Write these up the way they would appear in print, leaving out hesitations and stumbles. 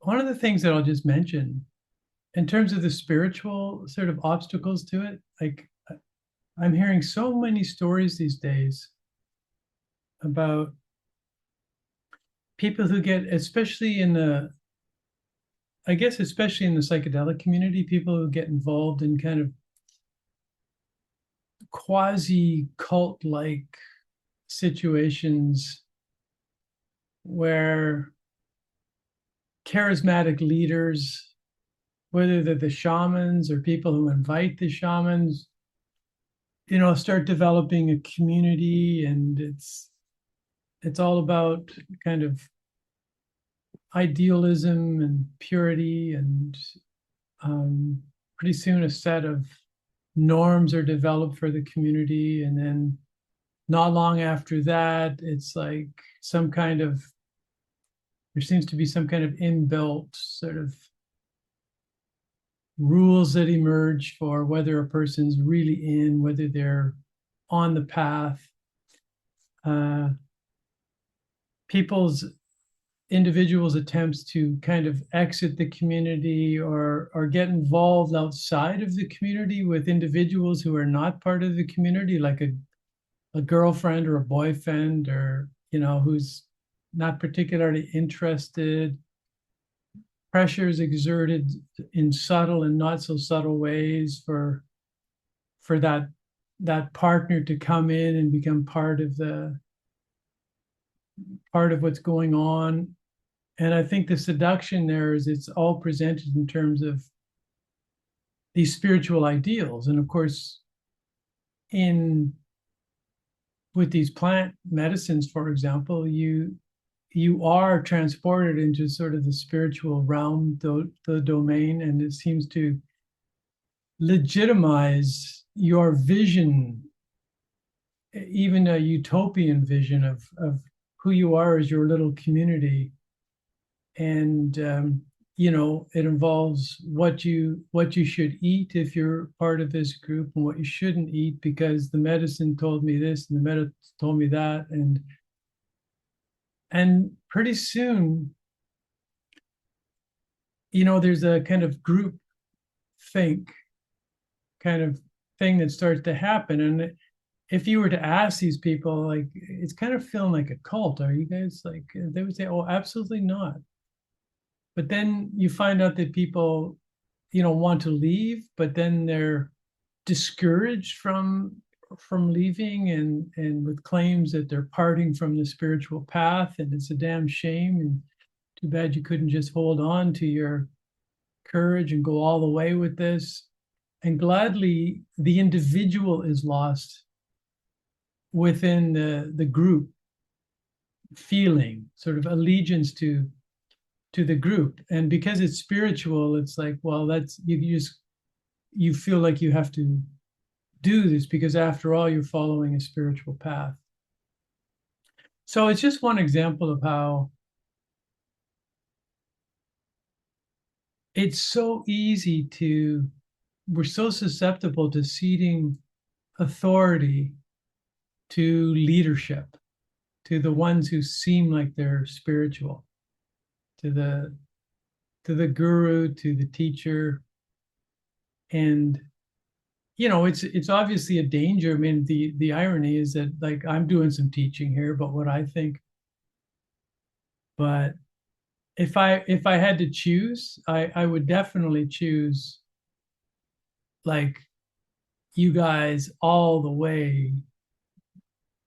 one of the things that I'll just mention in terms of the spiritual sort of obstacles to it, like I'm hearing so many stories these days about people who get, especially in the, I guess, especially in the psychedelic community, people who get involved in kind of quasi cult like situations where charismatic leaders, whether they're the shamans or people who invite the shamans, start developing a community, and it's all about kind of idealism and purity, and um, pretty soon a set of norms are developed for the community, and then not long after that, it's like some kind of there seems to be some kind of inbuilt sort of rules that emerge for whether a person's really in, whether they're on the path. Uh, people's individuals' attempts to kind of exit the community or get involved outside of the community with individuals who are not part of the community, like a girlfriend or a boyfriend, or who's not particularly interested. Pressures exerted in subtle and not so subtle ways for that partner to come in and become part of what's going on. And I think the seduction there is it's all presented in terms of these spiritual ideals. And of course, in with these plant medicines, for example, you are transported into sort of the spiritual realm, the domain, and it seems to legitimize your vision, even a utopian vision of who you are as your little community. And it involves what you should eat if you're part of this group, and what you shouldn't eat because the medicine told me this and the medicine told me that, and pretty soon, there's a kind of group think kind of thing that starts to happen. And if you were to ask these people, like, it's kind of feeling like a cult. Are you guys like, they would say, oh, absolutely not. But then you find out that people, want to leave, but then they're discouraged from leaving, and with claims that they're parting from the spiritual path, and it's a damn shame, and too bad you couldn't just hold on to your courage and go all the way with this. And gladly, the individual is lost within the group feeling, sort of allegiance to the group. And because it's spiritual, it's like, well, that's you just you feel like you have to do this because after all, you're following a spiritual path. So it's just one example of how it's so easy we're so susceptible to ceding authority to leadership, to the ones who seem like they're spiritual, to the guru, to the teacher. And it's obviously a danger. I mean, the irony is that, like, I'm doing some teaching here about what I think, but if I had to choose, I would definitely choose, like, you guys all the way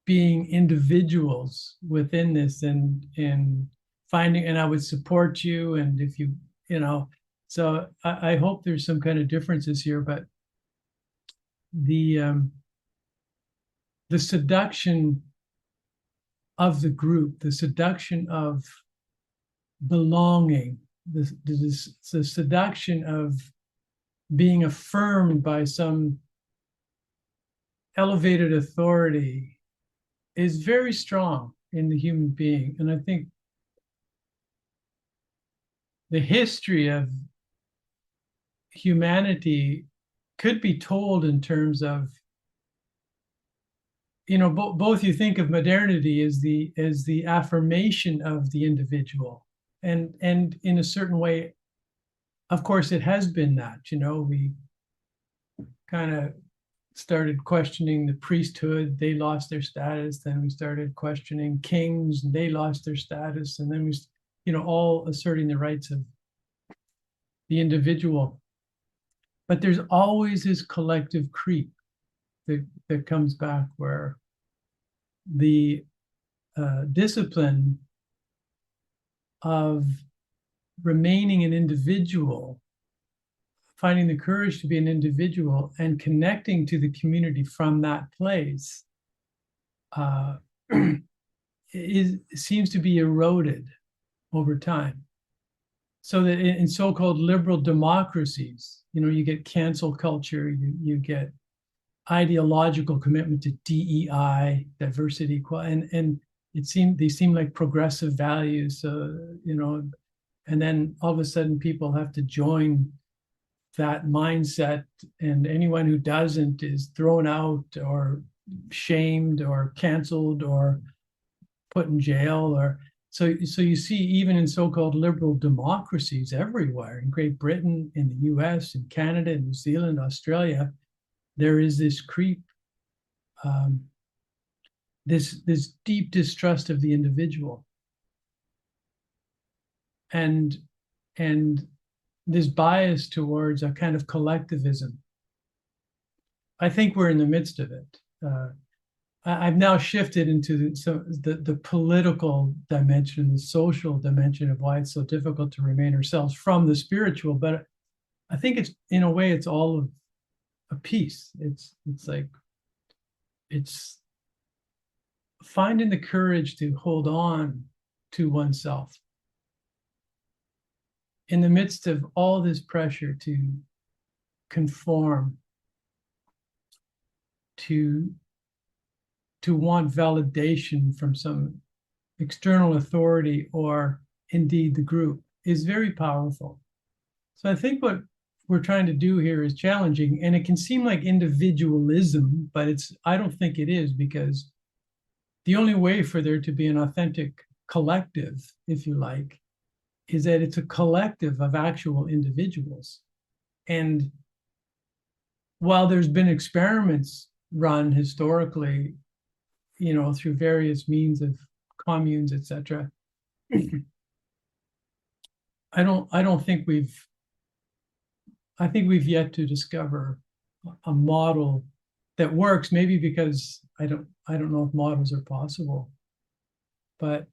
being individuals within this, and finding, and I would support you. And if you know so I hope there's some kind of differences here, but the the seduction of the group, the seduction of belonging, the seduction of being affirmed by some elevated authority is very strong in the human being. And I think the history of humanity could be told in terms of, both you think of modernity as the affirmation of the individual, and in a certain way, of course, it has been that, we kind of started questioning the priesthood, they lost their status. Then we started questioning kings, and they lost their status. And then we, all asserting the rights of the individual. But there's always this collective creep that comes back, where the discipline of remaining an individual, finding the courage to be an individual and connecting to the community from that place, seems to be eroded over time. So that in so-called liberal democracies, you get cancel culture, you get ideological commitment to DEI, diversity, equality, and they seem like progressive values, and then all of a sudden people have to join that mindset, and anyone who doesn't is thrown out or shamed or canceled or put in jail. Or so you see, even in so-called liberal democracies everywhere, in Great Britain, in the US, in Canada, New Zealand, Australia, there is this creep, this deep distrust of the individual, and this bias towards a kind of collectivism. I think we're in the midst of it. I've now shifted into the political dimension, the social dimension of why it's so difficult to remain ourselves from the spiritual. But I think it's, in a way, it's all of a piece. It's like, it's finding the courage to hold on to oneself in the midst of all this pressure to conform, to want validation from some external authority, or indeed the group, is very powerful. So I think what we're trying to do here is challenging, and it can seem like individualism, but I don't think it is, because the only way for there to be an authentic collective, if you like, is that it's a collective of actual individuals. And while there's been experiments run historically, through various means of communes, etc., I think we've yet to discover a model that works. Maybe because I don't know if models are possible, but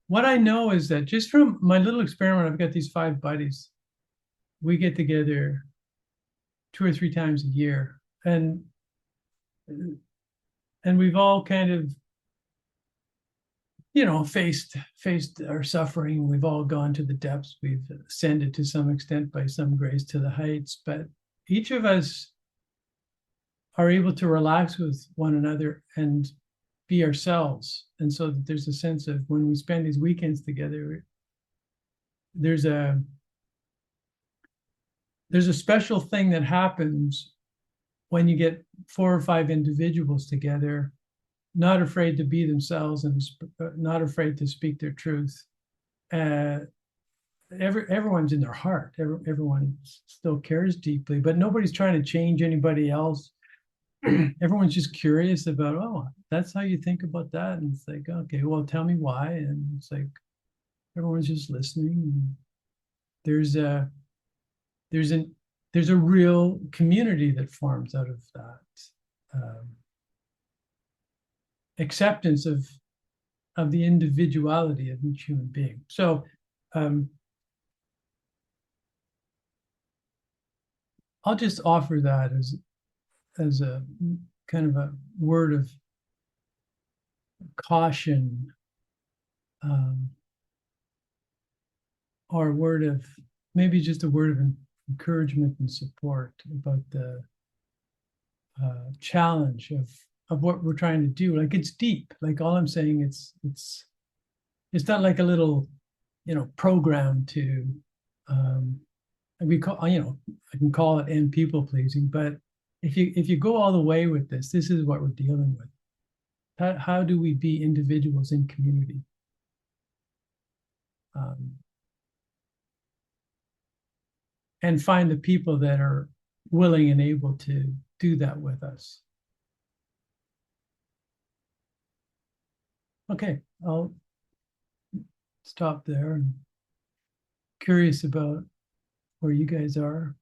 what I know is that just from my little experiment, I've got these 5 buddies. We get together 2 or 3 times a year, and we've all kind of, faced our suffering. We've all gone to the depths. We've ascended to some extent, by some grace, to the heights. But each of us are able to relax with one another and be ourselves. And so there's a sense of, when we spend these weekends together, there's a special thing that happens when you get 4 or 5 individuals together, not afraid to be themselves and not afraid to speak their truth. Everyone's in their heart. Everyone still cares deeply, but nobody's trying to change anybody else. Everyone's just curious about, oh, that's how you think about that. And it's like, okay, well, tell me why. And it's like, everyone's just listening. And there's a real community that forms out of that. Acceptance of the individuality of each human being. So I'll just offer that as a kind of a word of caution, or a word of, maybe just a word of encouragement and support about the challenge of what we're trying to do. Like, it's deep. Like, all I'm saying, it's not like a little, program to, we call, I can call it end people pleasing, but if you go all the way with this is what we're dealing with. How do we be individuals in community? Um, and find the people that are willing and able to do that with us. Okay, I'll stop there. I'm curious about where you guys are.